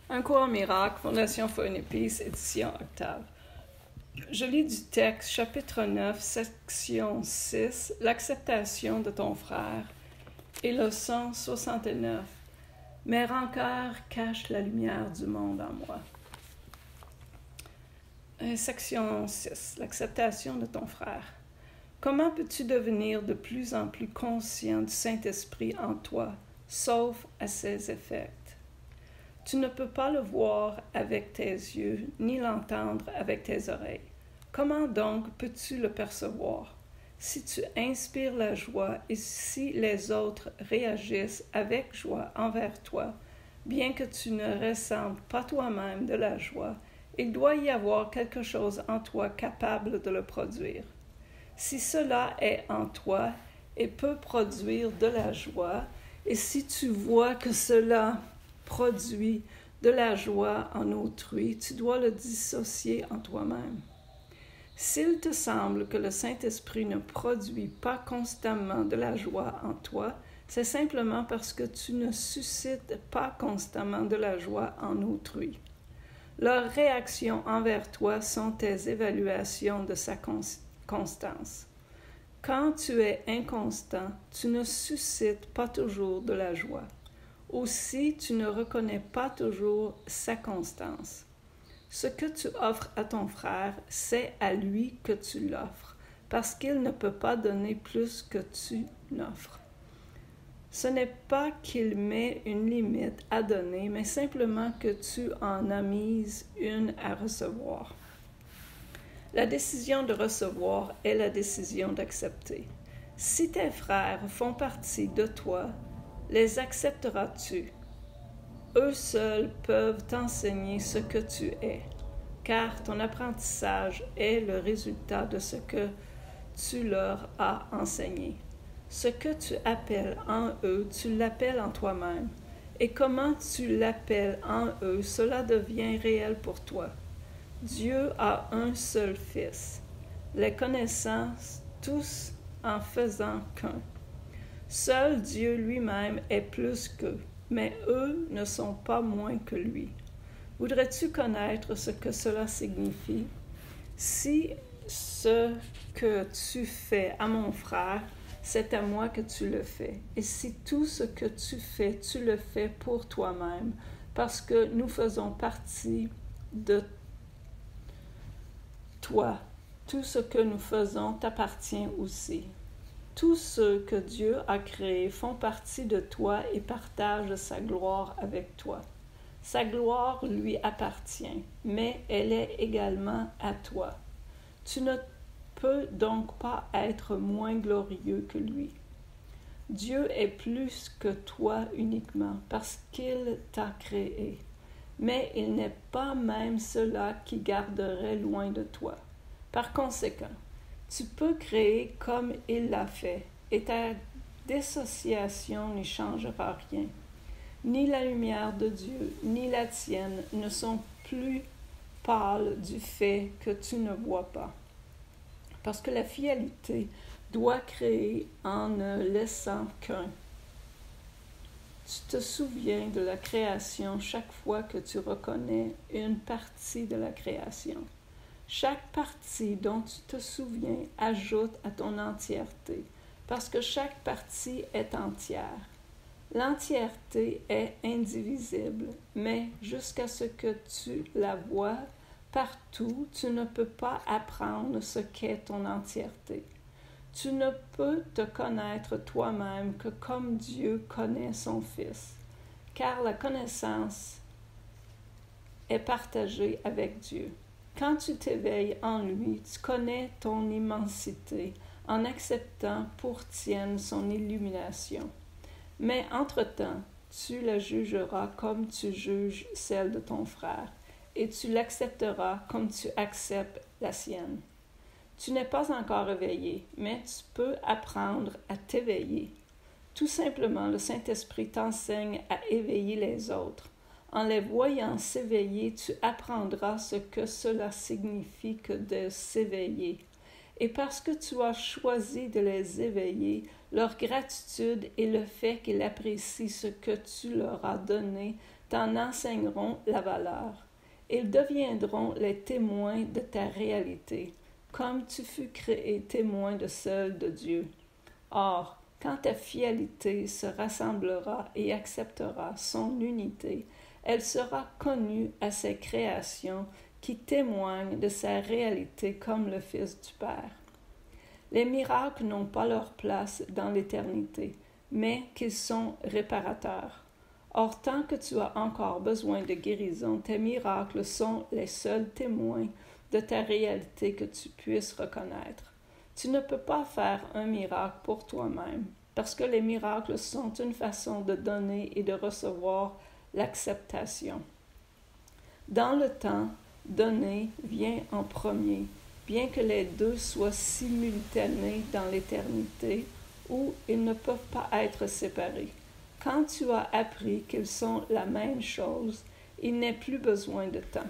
Un cours en miracle, Fondation Foi une Épice, édition Octave. Je lis du texte, chapitre 9, section 6, l'acceptation de ton frère, et leçon 69. Mes rancœurs cachent la lumière du monde en moi. Section 6, l'acceptation de ton frère. Comment peux-tu devenir de plus en plus conscient du Saint-Esprit en toi, sauf à ses effets? Tu ne peux pas le voir avec tes yeux, ni l'entendre avec tes oreilles. Comment donc peux-tu le percevoir? Si tu inspires la joie et si les autres réagissent avec joie envers toi, bien que tu ne ressentes pas toi-même de la joie, il doit y avoir quelque chose en toi capable de le produire. Si cela est en toi et peut produire de la joie, et si tu vois que cela produit de la joie en autrui, tu dois le dissocier en toi-même. S'il te semble que le Saint-Esprit ne produit pas constamment de la joie en toi, c'est simplement parce que tu ne suscites pas constamment de la joie en autrui. Leurs réactions envers toi sont tes évaluations de sa constance. Quand tu es inconstant, tu ne suscites pas toujours de la joie. Aussi, tu ne reconnais pas toujours sa constance. Ce que tu offres à ton frère, c'est à lui que tu l'offres, parce qu'il ne peut pas donner plus que tu n'offres. Ce n'est pas qu'il met une limite à donner, mais simplement que tu en as mise une à recevoir. La décision de recevoir est la décision d'accepter. Si tes frères font partie de toi, les accepteras-tu? Eux seuls peuvent t'enseigner ce que tu es, car ton apprentissage est le résultat de ce que tu leur as enseigné. Ce que tu appelles en eux, tu l'appelles en toi-même. Et comment tu l'appelles en eux, cela devient réel pour toi. Dieu a un seul Fils, les connaissant tous en faisant qu'un. Seul Dieu lui-même est plus qu'eux, mais eux ne sont pas moins que lui. Voudrais-tu connaître ce que cela signifie? Si ce que tu fais à mon frère, c'est à moi que tu le fais. Et si tout ce que tu le fais pour toi-même, parce que nous faisons partie de toi, tout ce que nous faisons t'appartient aussi. Tous ceux que Dieu a créés font partie de toi et partagent sa gloire avec toi. Sa gloire lui appartient, mais elle est également à toi. Tu ne peux donc pas être moins glorieux que lui. Dieu est plus que toi uniquement parce qu'il t'a créé, mais il n'est pas même cela qui garderait loin de toi. Par conséquent, tu peux créer comme il l'a fait, et ta dissociation n'y changera rien. Ni la lumière de Dieu, ni la tienne ne sont plus pâles du fait que tu ne vois pas. Parce que la finalité doit créer en ne laissant qu'un. Tu te souviens de la création chaque fois que tu reconnais une partie de la création. Chaque partie dont tu te souviens ajoute à ton entièreté, parce que chaque partie est entière. L'entièreté est indivisible, mais jusqu'à ce que tu la vois partout, tu ne peux pas apprendre ce qu'est ton entièreté. Tu ne peux te connaître toi-même que comme Dieu connaît son Fils, car la connaissance est partagée avec Dieu. Quand tu t'éveilles en lui, tu connais ton immensité en acceptant pour tienne son illumination. Mais entre-temps, tu la jugeras comme tu juges celle de ton frère, et tu l'accepteras comme tu acceptes la sienne. Tu n'es pas encore éveillé, mais tu peux apprendre à t'éveiller. Tout simplement, le Saint-Esprit t'enseigne à éveiller les autres. En les voyant s'éveiller, tu apprendras ce que cela signifie que de s'éveiller. Et parce que tu as choisi de les éveiller, leur gratitude et le fait qu'ils apprécient ce que tu leur as donné t'en enseigneront la valeur. Ils deviendront les témoins de ta réalité, comme tu fus créé témoin de celle de Dieu. Or, quand ta fidélité se rassemblera et acceptera son unité, elle sera connue à ses créations qui témoignent de sa réalité comme le Fils du Père. Les miracles n'ont pas leur place dans l'éternité, mais qu'ils sont réparateurs. Or, tant que tu as encore besoin de guérison, tes miracles sont les seuls témoins de ta réalité que tu puisses reconnaître. Tu ne peux pas faire un miracle pour toi-même, parce que les miracles sont une façon de donner et de recevoir l'acceptation. Dans le temps, donner vient en premier, bien que les deux soient simultanés dans l'éternité, où ils ne peuvent pas être séparés. Quand tu as appris qu'ils sont la même chose, il n'est plus besoin de temps.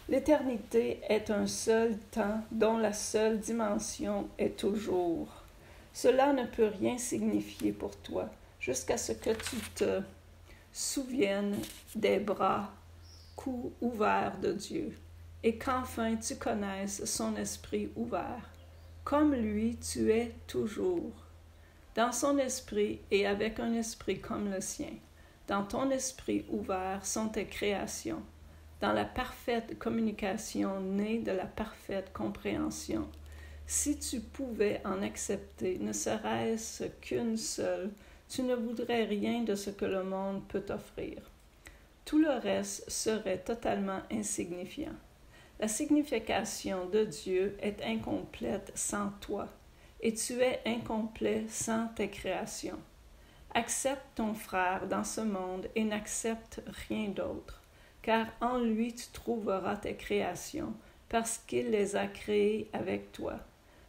L'éternité est un seul temps dont la seule dimension est toujours. Cela ne peut rien signifier pour toi jusqu'à ce que tu te souviennes des bras ouverts de Dieu et qu'enfin tu connaisses son esprit ouvert. Comme lui, tu es toujours. Dans son esprit et avec un esprit comme le sien. Dans ton esprit ouvert sont tes créations. Dans la parfaite communication née de la parfaite compréhension. Si tu pouvais en accepter, ne serait-ce qu'une seule, tu ne voudrais rien de ce que le monde peut t'offrir. Tout le reste serait totalement insignifiant. La signification de Dieu est incomplète sans toi, et tu es incomplet sans tes créations. Accepte ton frère dans ce monde et n'accepte rien d'autre, car en lui tu trouveras tes créations, parce qu'il les a créées avec toi.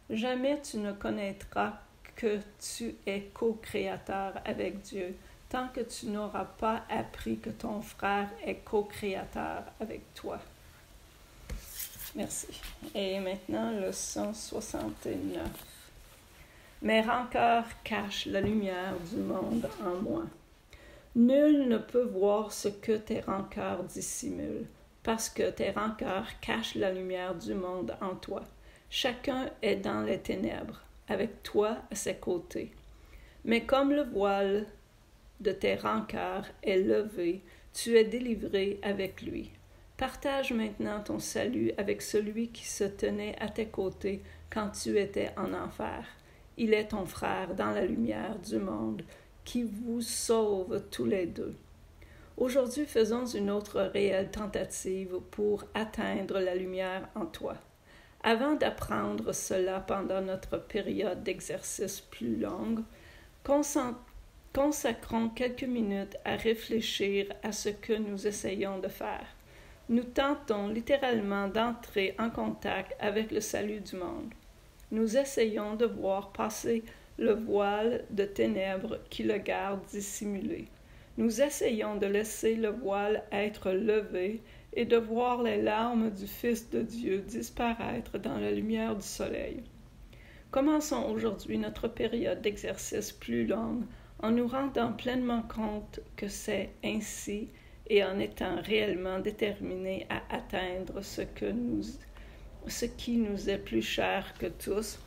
Jamais tu ne connaîtras que tu es co-créateur avec Dieu, tant que tu n'auras pas appris que ton frère est co-créateur avec toi. Merci. Et maintenant, leçon 69. Mes rancœurs cachent la lumière du monde en moi. Nul ne peut voir ce que tes rancœurs dissimulent, parce que tes rancœurs cachent la lumière du monde en toi. Chacun est dans les ténèbres, avec toi à ses côtés. Mais comme le voile de tes rancœurs est levé, tu es délivré avec lui. Partage maintenant ton salut avec celui qui se tenait à tes côtés quand tu étais en enfer. Il est ton frère dans la lumière du monde qui vous sauve tous les deux. Aujourd'hui, faisons une autre réelle tentative pour atteindre la lumière en toi. Avant d'apprendre cela pendant notre période d'exercice plus longue, consacrons quelques minutes à réfléchir à ce que nous essayons de faire. Nous tentons littéralement d'entrer en contact avec le salut du monde. Nous essayons de voir passer le voile de ténèbres qui le garde dissimulé. Nous essayons de laisser le voile être levé et de voir les larmes du Fils de Dieu disparaître dans la lumière du soleil. Commençons aujourd'hui notre période d'exercice plus longue en nous rendant pleinement compte que c'est ainsi et en étant réellement déterminés à atteindre ce qui nous est plus cher que tous.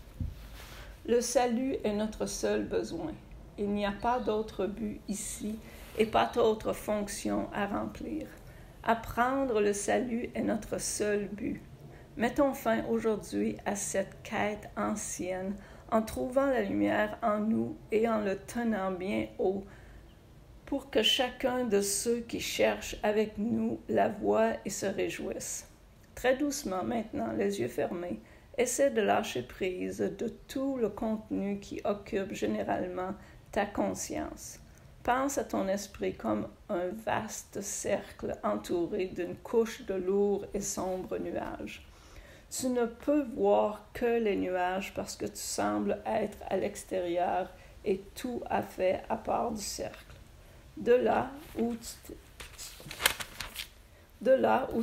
Le salut est notre seul besoin. Il n'y a pas d'autre but ici et pas d'autre fonction à remplir. Apprendre le salut est notre seul but. Mettons fin aujourd'hui à cette quête ancienne en trouvant la lumière en nous et en le tenant bien haut pour que chacun de ceux qui cherchent avec nous la voie et se réjouissent. Très doucement maintenant, les yeux fermés, essaie de lâcher prise de tout le contenu qui occupe généralement ta conscience. Pense à ton esprit comme un vaste cercle entouré d'une couche de lourds et sombres nuages. Tu ne peux voir que les nuages parce que tu sembles être à l'extérieur et tout à fait à part du cercle. De là où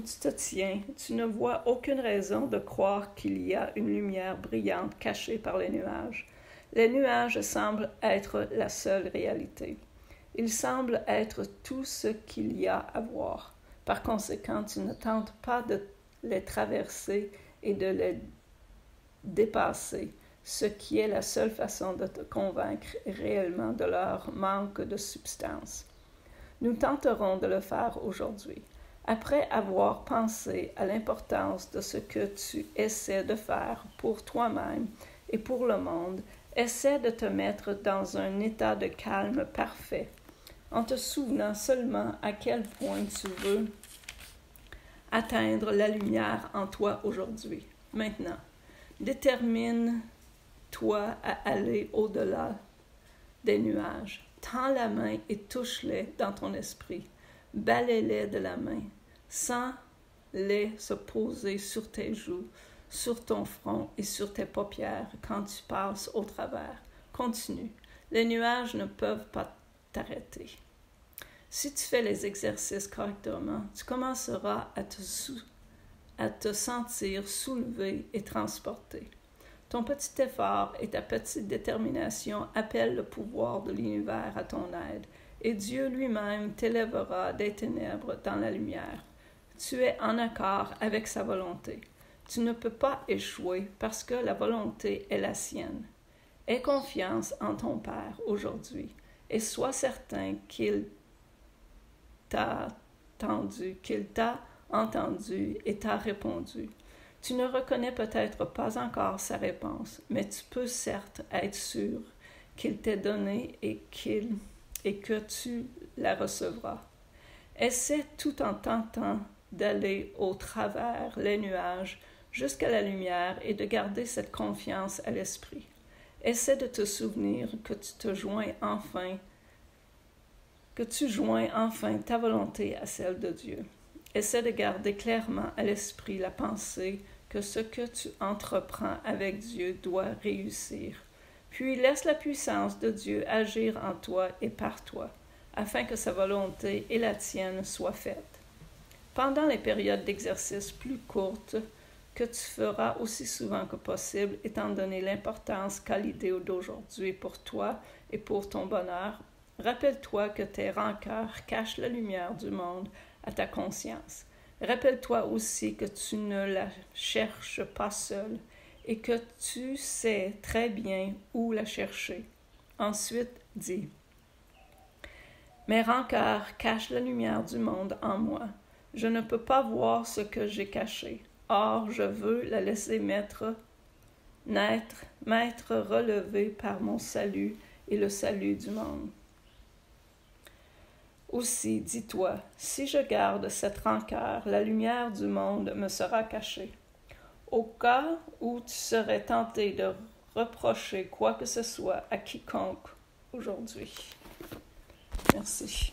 tu te tiens, tu ne vois aucune raison de croire qu'il y a une lumière brillante cachée par les nuages. Les nuages semblent être la seule réalité. Il semble être tout ce qu'il y a à voir. Par conséquent, tu ne tentes pas de les traverser et de les dépasser, ce qui est la seule façon de te convaincre réellement de leur manque de substance. Nous tenterons de le faire aujourd'hui. Après avoir pensé à l'importance de ce que tu essaies de faire pour toi-même et pour le monde, essaie de te mettre dans un état de calme parfait, en te souvenant seulement à quel point tu veux atteindre la lumière en toi aujourd'hui. Maintenant, détermine-toi à aller au-delà des nuages. Tends la main et touche-les dans ton esprit. Balaie-les de la main. Sens-les se poser sur tes joues, sur ton front et sur tes paupières quand tu passes au travers. Continue. Les nuages ne peuvent pas t'arrêter. Si tu fais les exercices correctement, tu commenceras à te sentir soulevé et transporté. Ton petit effort et ta petite détermination appellent le pouvoir de l'univers à ton aide, et Dieu lui-même t'élèvera des ténèbres dans la lumière. Tu es en accord avec sa volonté. Tu ne peux pas échouer parce que la volonté est la sienne. Aie confiance en ton Père aujourd'hui et sois certain qu'il t'a entendu et t'a répondu. Tu ne reconnais peut-être pas encore sa réponse, mais tu peux certes être sûr qu'il t'est donné et que tu la recevras. Essaie tout en tentant d'aller au travers les nuages jusqu'à la lumière et de garder cette confiance à l'esprit. Essaie de te souvenir que tu joins enfin ta volonté à celle de Dieu. Essaie de garder clairement à l'esprit la pensée que ce que tu entreprends avec Dieu doit réussir. Puis laisse la puissance de Dieu agir en toi et par toi, afin que sa volonté et la tienne soient faites. Pendant les périodes d'exercice plus courtes, que tu feras aussi souvent que possible, étant donné l'importance qu'a l'idée d'aujourd'hui pour toi et pour ton bonheur, rappelle-toi que tes rancœurs cachent la lumière du monde à ta conscience. Rappelle-toi aussi que tu ne la cherches pas seule et que tu sais très bien où la chercher. Ensuite, dis « Mes rancœurs cachent la lumière du monde en moi. Je ne peux pas voir ce que j'ai caché. Or, je veux la laisser m'être relevée par mon salut et le salut du monde. » Aussi, dis-toi, si je garde cette rancœur, la lumière du monde me sera cachée. Au cas où tu serais tenté de reprocher quoi que ce soit à quiconque aujourd'hui. Merci.